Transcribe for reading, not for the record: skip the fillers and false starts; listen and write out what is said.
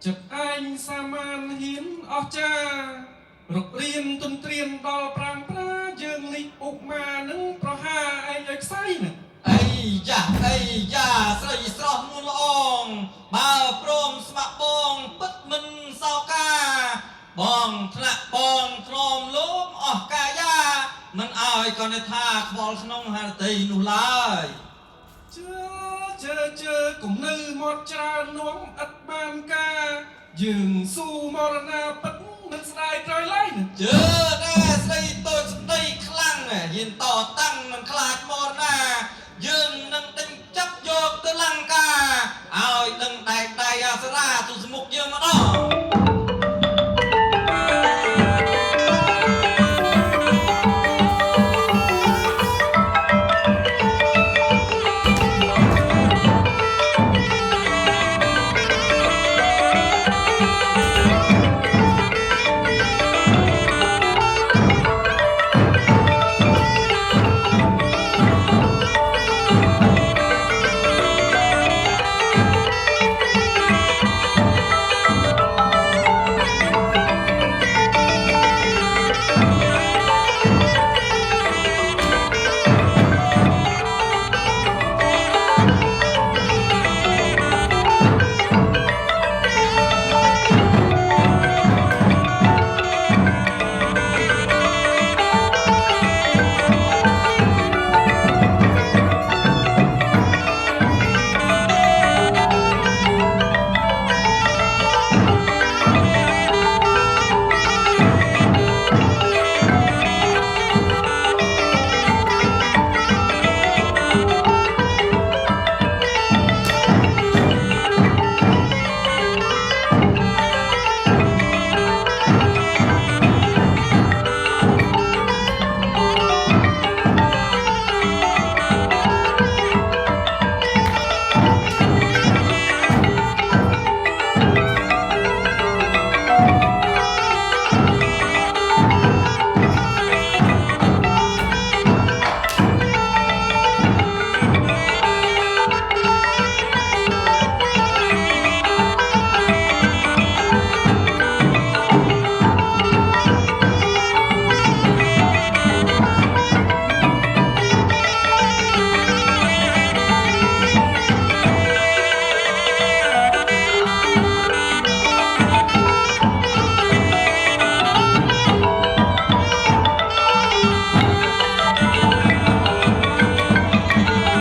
chật anh sa man hiến ở cha rục riêng tuân triền đo prang pra dương lịch ục mà nâng pro ha anh ếch say nè អីយ៉ាស្រីស្រស់មួនល្អងបើព្រមស្ម័គ្របងពិតមិនសោកាបងថ្នាក់បងទ្រាំលោមអស់កាយាមិនអើយក៏នៅថាខ្វល់ក្នុងហារតីនោះឡើយ chơ cùng nư một trà nuống ất ban ca dừng su morana bất nâng sai trời lấy nè ជើណាស្រីតូចស្ដីខ្លាំងហ៊ានតតាំងមិនខ្លាចមកណាយើងនឹងដេញចាប់យកទៅលង្កាឲ្យដឹងដែកដៃអសរាទូសមុខយើងម្ដង